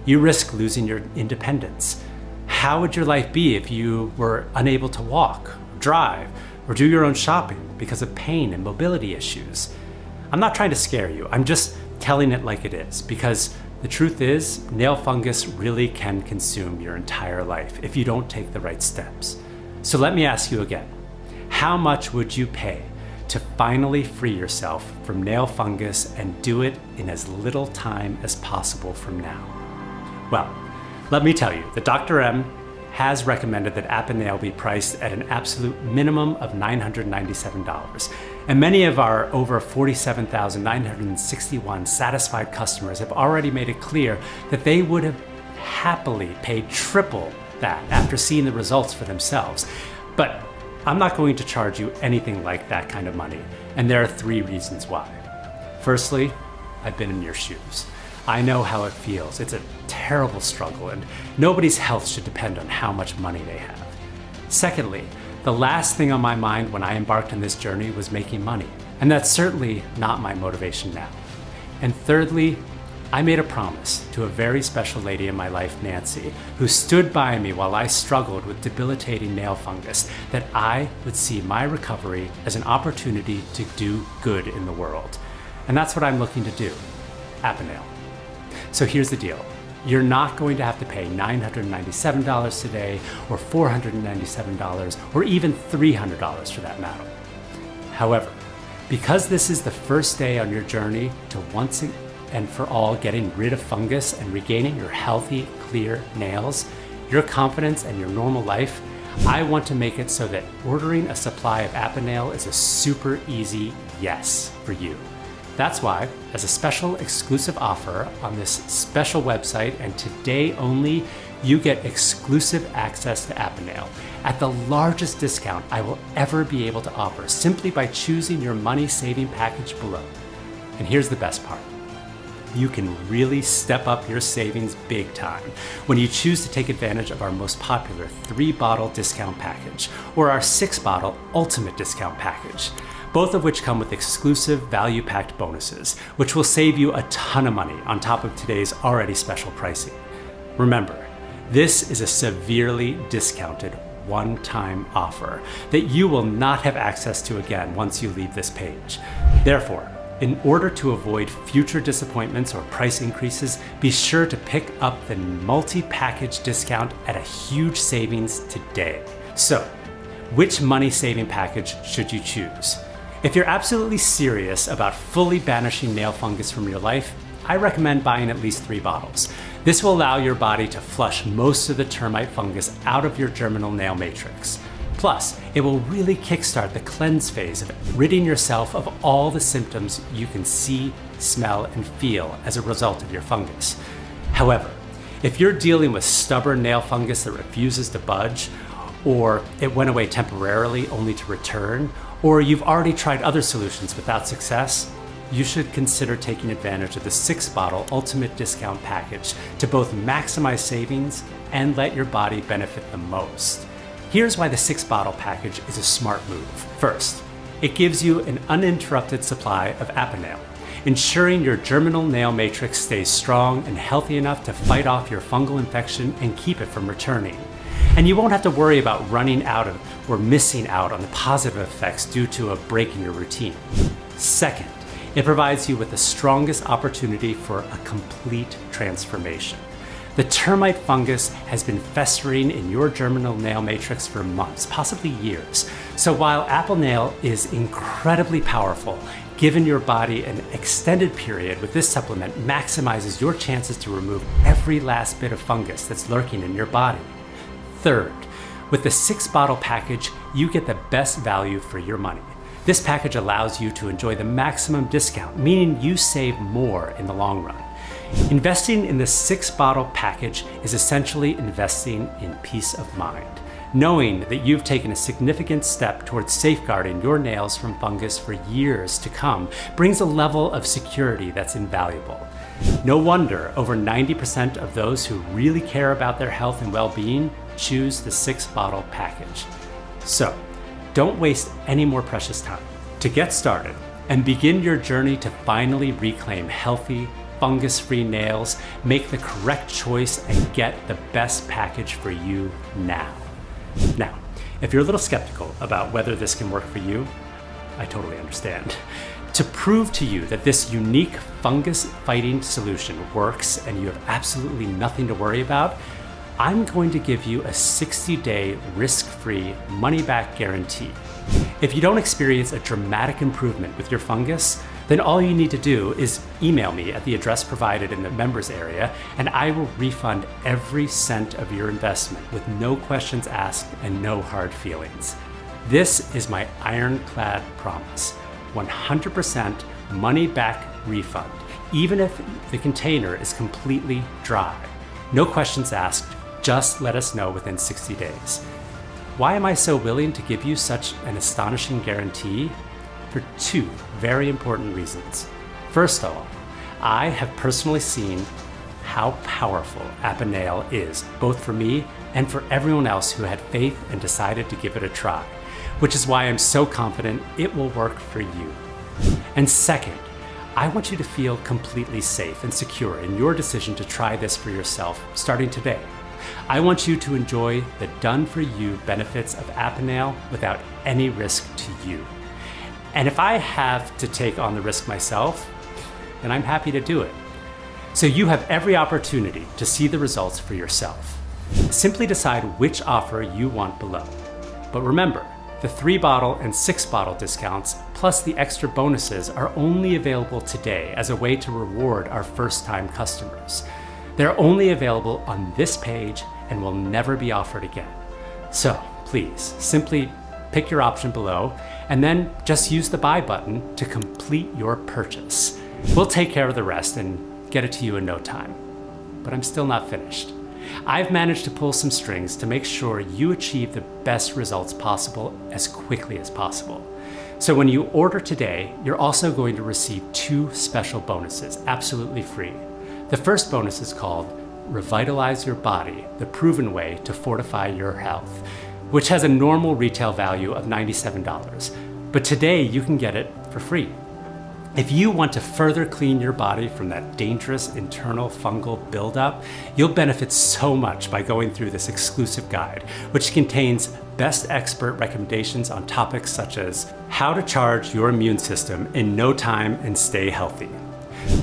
You risk losing your independence. How would your life be if you were unable to walk, drive, or do your own shopping because of pain and mobility issues? I'm not trying to scare you. I'm just telling it like it is, because the truth is, nail fungus really can consume your entire life if you don't take the right steps. So let me ask you again, how much would you pay to finally free yourself from nail fungus and do it in as little time as possible from now? Well, let me tell you that Dr. M has recommended that Apanail be priced at an absolute minimum of $997. And many of our over 47,961 satisfied customers have already made it clear that they would have happily paid triple that after seeing the results for themselves. But I'm not going to charge you anything like that kind of money, and there are 3 reasons why. Firstly, I've been in your shoes. I know how it feels. It's a terrible struggle, and nobody's health should depend on how much money they have. Secondly, the last thing on my mind when I embarked on this journey was making money, and that's certainly not my motivation now. And thirdly, I made a promise to a very special lady in my life, Nancy, who stood by me while I struggled with debilitating nail fungus, that I would see my recovery as an opportunity to do good in the world. And that's what I'm looking to do, Apanail. So here's the deal. You're not going to have to pay $997 today, or $497, or even $300 for that matter. However, because this is the first day on your journey to once and for all getting rid of fungus and regaining your healthy, clear nails, your confidence, and your normal life, I want to make it so that ordering a supply of Apanail is a super easy yes for you. That's why, as a special exclusive offer on this special website and today only, you get exclusive access to Apanail at the largest discount I will ever be able to offer simply by choosing your money saving package below. And here's the best part. You can really step up your savings big time when you choose to take advantage of our most popular 3-bottle discount package or our 6-bottle ultimate discount package, both of which come with exclusive value-packed bonuses, which will save you a ton of money on top of today's already special pricing. Remember, this is a severely discounted one-time offer that you will not have access to again once you leave this page. Therefore, in order to avoid future disappointments or price increases, be sure to pick up the multi-package discount at a huge savings today. So, which money-saving package should you choose? If you're absolutely serious about fully banishing nail fungus from your life, I recommend buying at least 3 bottles. This will allow your body to flush most of the termite fungus out of your germinal nail matrix. Plus, it will really kickstart the cleanse phase of ridding yourself of all the symptoms you can see, smell, and feel as a result of your fungus. However, if you're dealing with stubborn nail fungus that refuses to budge, or it went away temporarily only to return, or you've already tried other solutions without success, you should consider taking advantage of the 6-bottle ultimate discount package to both maximize savings and let your body benefit the most. Here's why the 6-bottle package is a smart move. First, it gives you an uninterrupted supply of Apanail, ensuring your germinal nail matrix stays strong and healthy enough to fight off your fungal infection and keep it from returning. And you won't have to worry about running out of or missing out on the positive effects due to a break in your routine. Second, it provides you with the strongest opportunity for a complete transformation. The termite fungus has been festering in your germinal nail matrix for months, possibly years. So while Apanail is incredibly powerful, giving your body an extended period with this supplement maximizes your chances to remove every last bit of fungus that's lurking in your body. Third, with the 6-bottle package, you get the best value for your money. This package allows you to enjoy the maximum discount, meaning you save more in the long run. Investing in the 6-bottle package is essentially investing in peace of mind, knowing that you've taken a significant step towards safeguarding your nails from fungus for years to come brings a level of security that's invaluable. No wonder over 90% of those who really care about their health and well-being choose the 6-bottle package. So, don't waste any more precious time. To get started and begin your journey to finally reclaim healthy, fungus-free nails, make the correct choice and get the best package for you now. Now, if you're a little skeptical about whether this can work for you, I totally understand. To prove to you that this unique fungus-fighting solution works and you have absolutely nothing to worry about, I'm going to give you a 60-day risk-free money-back guarantee. If you don't experience a dramatic improvement with your fungus, then all you need to do is email me at the address provided in the members area, and I will refund every cent of your investment with no questions asked and no hard feelings. This is my ironclad promise. 100% money back refund, even if the container is completely dry. No questions asked, just let us know within 60 days. Why am I so willing to give you such an astonishing guarantee? For 2 very important reasons. First of all, I have personally seen how powerful Apanail is, both for me and for everyone else who had faith and decided to give it a try, which is why I'm so confident it will work for you. And second, I want you to feel completely safe and secure in your decision to try this for yourself starting today. I want you to enjoy the done-for-you benefits of Apanail without any risk to you. And if I have to take on the risk myself, then I'm happy to do it. So you have every opportunity to see the results for yourself. Simply decide which offer you want below. But remember, the 3-bottle and 6-bottle discounts, plus the extra bonuses, are only available today as a way to reward our first-time customers. They're only available on this page and will never be offered again. So please, simply pick your option below, and then just use the buy button to complete your purchase. We'll take care of the rest and get it to you in no time. But I'm still not finished. I've managed to pull some strings to make sure you achieve the best results possible as quickly as possible. So when you order today, you're also going to receive 2 special bonuses, absolutely free. The first bonus is called Revitalize Your Body, the proven way to fortify your health, which has a normal retail value of $97. But today you can get it for free. If you want to further clean your body from that dangerous internal fungal buildup, you'll benefit so much by going through this exclusive guide, which contains best expert recommendations on topics such as how to charge your immune system in no time and stay healthy,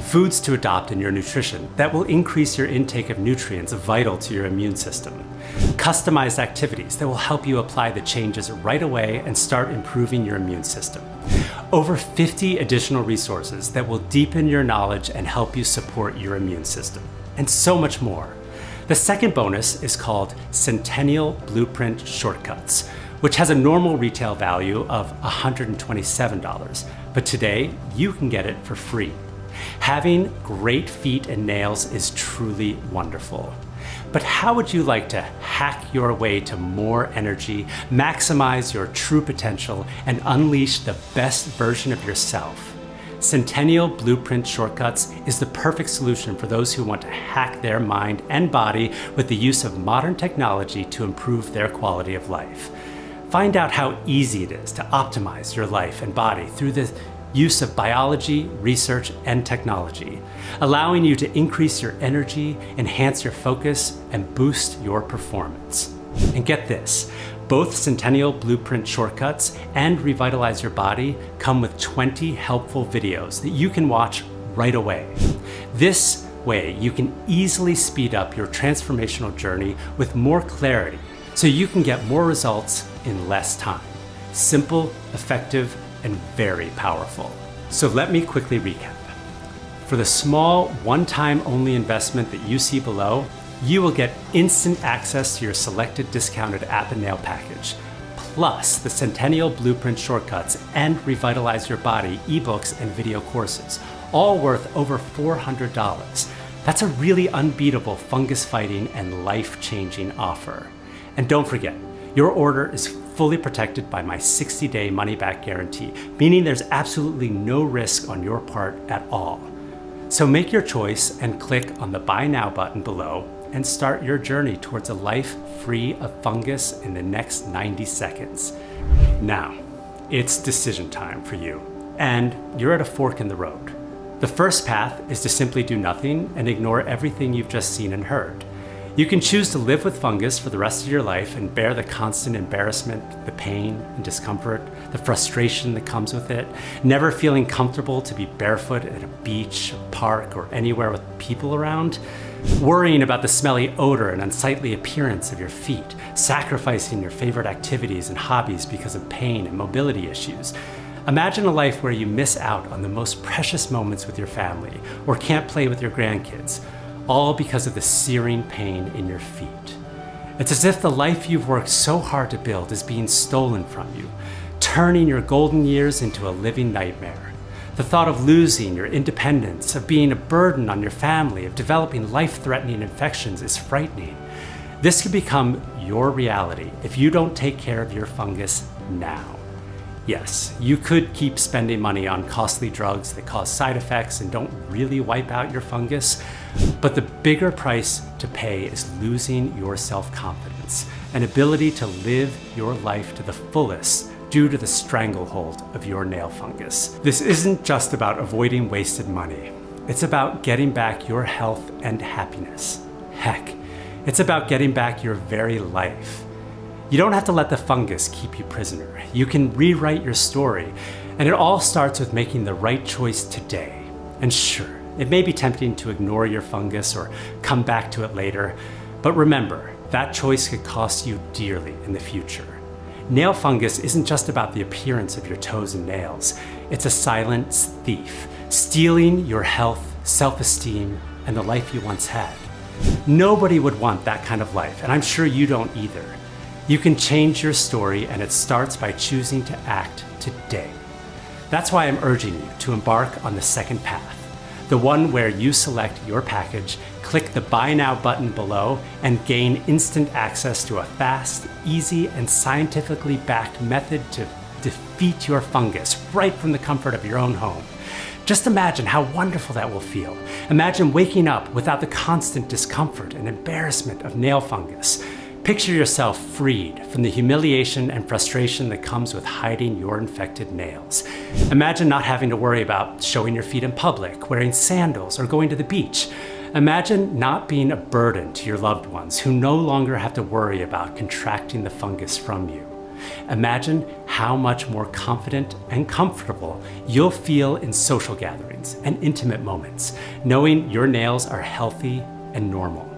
foods to adopt in your nutrition that will increase your intake of nutrients vital to your immune system, customized activities that will help you apply the changes right away and start improving your immune system, over 50 additional resources that will deepen your knowledge and help you support your immune system, and so much more. The second bonus is called Centennial Blueprint Shortcuts, which has a normal retail value of $127, but today you can get it for free. Having great feet and nails is truly wonderful. But how would you like to hack your way to more energy, maximize your true potential, and unleash the best version of yourself? Centennial Blueprint Shortcuts is the perfect solution for those who want to hack their mind and body with the use of modern technology to improve their quality of life. Find out how easy it is to optimize your life and body through the use of biology, research, and technology, allowing you to increase your energy, enhance your focus, and boost your performance. And get this, both Centennial Blueprint Shortcuts and Revitalize Your Body come with 20 helpful videos that you can watch right away. This way, you can easily speed up your transformational journey with more clarity, so you can get more results in less time. Simple, effective, and very powerful. So let me quickly recap. For the small, one-time only investment that you see below, you will get instant access to your selected discounted app and nail package, plus the Centennial Blueprint Shortcuts and Revitalize Your Body ebooks and video courses, all worth over $400. That's a really unbeatable fungus fighting and life-changing offer. And don't forget, your order is fully protected by my 60-day money-back guarantee, meaning there's absolutely no risk on your part at all. So make your choice and click on the Buy Now button below and start your journey towards a life free of fungus in the next 90 seconds. Now, it's decision time for you, and you're at a fork in the road. The first path is to simply do nothing and ignore everything you've just seen and heard. You can choose to live with fungus for the rest of your life and bear the constant embarrassment, the pain and discomfort, the frustration that comes with it, never feeling comfortable to be barefoot at a beach, a park, or anywhere with people around, worrying about the smelly odor and unsightly appearance of your feet, sacrificing your favorite activities and hobbies because of pain and mobility issues. Imagine a life where you miss out on the most precious moments with your family or can't play with your grandkids, all because of the searing pain in your feet. It's as if the life you've worked so hard to build is being stolen from you, turning your golden years into a living nightmare. The thought of losing your independence, of being a burden on your family, of developing life-threatening infections is frightening. This could become your reality if you don't take care of your fungus now. Yes, you could keep spending money on costly drugs that cause side effects and don't really wipe out your fungus, but the bigger price to pay is losing your self-confidence and ability to live your life to the fullest due to the stranglehold of your nail fungus. This isn't just about avoiding wasted money. It's about getting back your health and happiness. Heck, it's about getting back your very life. You don't have to let the fungus keep you prisoner. You can rewrite your story, and it all starts with making the right choice today. And sure, it may be tempting to ignore your fungus or come back to it later, but remember, that choice could cost you dearly in the future. Nail fungus isn't just about the appearance of your toes and nails. It's a silent thief, stealing your health, self-esteem, and the life you once had. Nobody would want that kind of life, and I'm sure you don't either. You can change your story, and it starts by choosing to act today. That's why I'm urging you to embark on the second path, the one where you select your package, click the Buy Now button below, and gain instant access to a fast, easy, and scientifically backed method to defeat your fungus right from the comfort of your own home. Just imagine how wonderful that will feel. Imagine waking up without the constant discomfort and embarrassment of nail fungus. Picture yourself freed from the humiliation and frustration that comes with hiding your infected nails. Imagine not having to worry about showing your feet in public, wearing sandals, or going to the beach. Imagine not being a burden to your loved ones who no longer have to worry about contracting the fungus from you. Imagine how much more confident and comfortable you'll feel in social gatherings and intimate moments, knowing your nails are healthy and normal.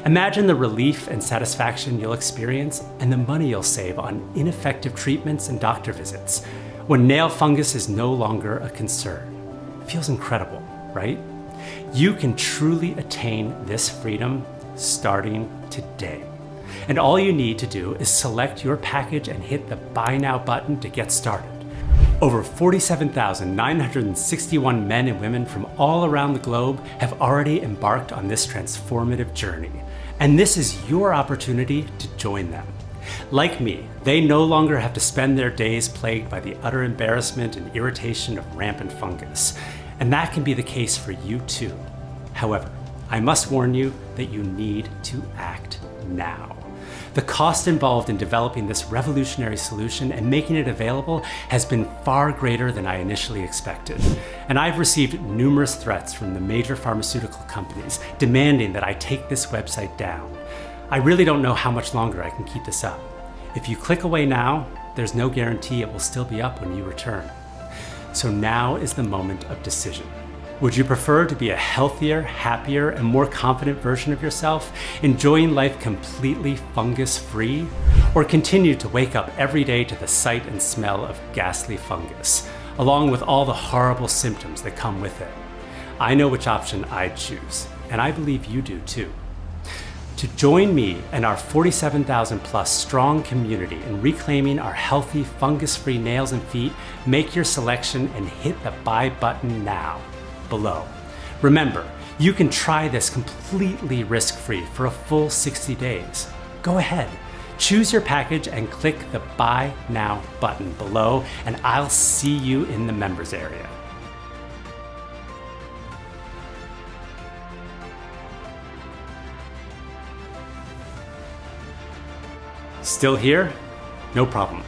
Imagine the relief and satisfaction you'll experience and the money you'll save on ineffective treatments and doctor visits when nail fungus is no longer a concern. It feels incredible, right? You can truly attain this freedom starting today. And all you need to do is select your package and hit the Buy Now button to get started. Over 47,961 men and women from all around the globe have already embarked on this transformative journey. And this is your opportunity to join them. Like me, they no longer have to spend their days plagued by the utter embarrassment and irritation of rampant fungus. And that can be the case for you too. However, I must warn you that you need to act now. The cost involved in developing this revolutionary solution and making it available has been far greater than I initially expected. And I've received numerous threats from the major pharmaceutical companies demanding that I take this website down. I really don't know how much longer I can keep this up. If you click away now, there's no guarantee it will still be up when you return. So now is the moment of decision. Would you prefer to be a healthier, happier, and more confident version of yourself, enjoying life completely fungus-free? Or continue to wake up every day to the sight and smell of ghastly fungus, along with all the horrible symptoms that come with it? I know which option I'd choose, and I believe you do too. To join me and our 47,000 plus strong community in reclaiming our healthy, fungus-free nails and feet, make your selection and hit the buy button now. Below. Remember, you can try this completely risk-free for a full 60 days. Go ahead, choose your package and click the Buy Now button below, and I'll see you in the members area. Still here? No problem.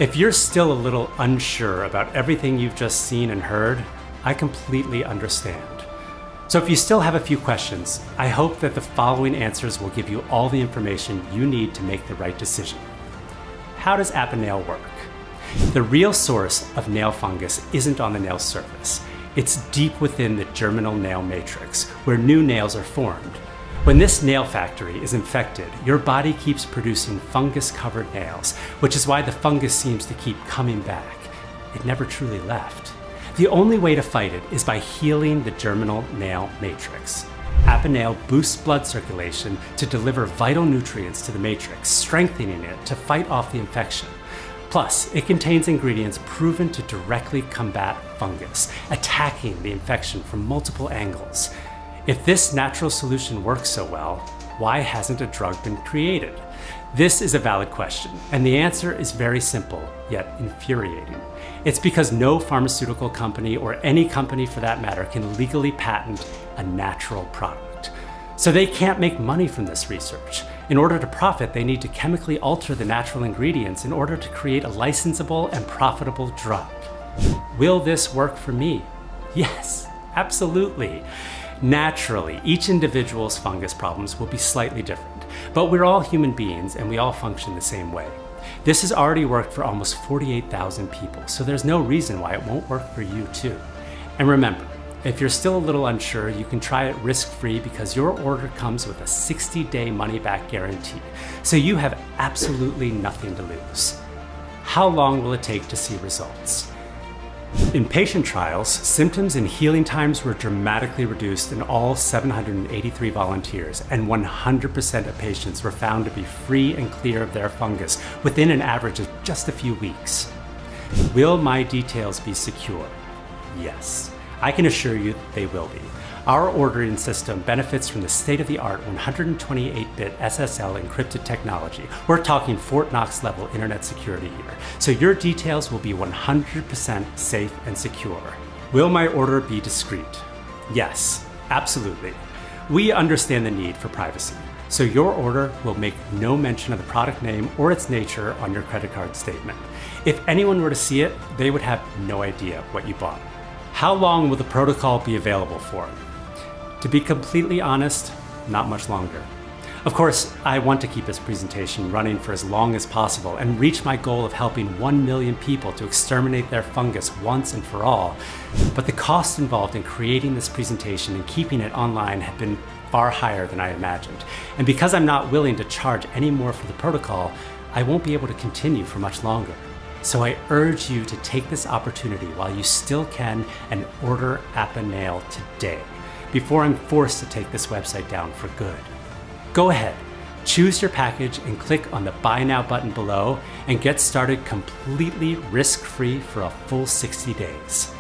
If you're still a little unsure about everything you've just seen and heard, I completely understand. So if you still have a few questions, I hope that the following answers will give you all the information you need to make the right decision. How does Apanail work? The real source of nail fungus isn't on the nail surface. It's deep within the germinal nail matrix, where new nails are formed. When this nail factory is infected, your body keeps producing fungus-covered nails, which is why the fungus seems to keep coming back. It never truly left. The only way to fight it is by healing the germinal nail matrix. Apanail boosts blood circulation to deliver vital nutrients to the matrix, strengthening it to fight off the infection. Plus, it contains ingredients proven to directly combat fungus, attacking the infection from multiple angles. If this natural solution works so well, why hasn't a drug been created? This is a valid question, and the answer is very simple, yet infuriating. It's because no pharmaceutical company, or any company for that matter, can legally patent a natural product. So they can't make money from this research. In order to profit, they need to chemically alter the natural ingredients in order to create a licensable and profitable drug. Will this work for me? Yes, absolutely. Naturally, each individual's fungus problems will be slightly different, but we're all human beings and we all function the same way. This has already worked for almost 48,000 people, so there's no reason why it won't work for you too. And remember, if you're still a little unsure, you can try it risk-free because your order comes with a 60-day money-back guarantee, so you have absolutely nothing to lose. How long will it take to see results? In patient trials, symptoms and healing times were dramatically reduced in all 783 volunteers, and 100% of patients were found to be free and clear of their fungus within an average of just a few weeks. Will my details be secure? Yes, I can assure you they will be. Our ordering system benefits from the state-of-the-art 128-bit SSL encrypted technology. We're talking Fort Knox level internet security here, so your details will be 100% safe and secure. Will my order be discreet? Yes, absolutely. We understand the need for privacy, so your order will make no mention of the product name or its nature on your credit card statement. If anyone were to see it, they would have no idea what you bought. How long will the protocol be available for? To be completely honest, not much longer. Of course, I want to keep this presentation running for as long as possible and reach my goal of helping 1 million people to exterminate their fungus once and for all. But the cost involved in creating this presentation and keeping it online have been far higher than I imagined. And because I'm not willing to charge any more for the protocol, I won't be able to continue for much longer. So I urge you to take this opportunity while you still can and order Nail today, before I'm forced to take this website down for good. Go ahead, choose your package and click on the Buy Now button below and get started completely risk-free for a full 60 days.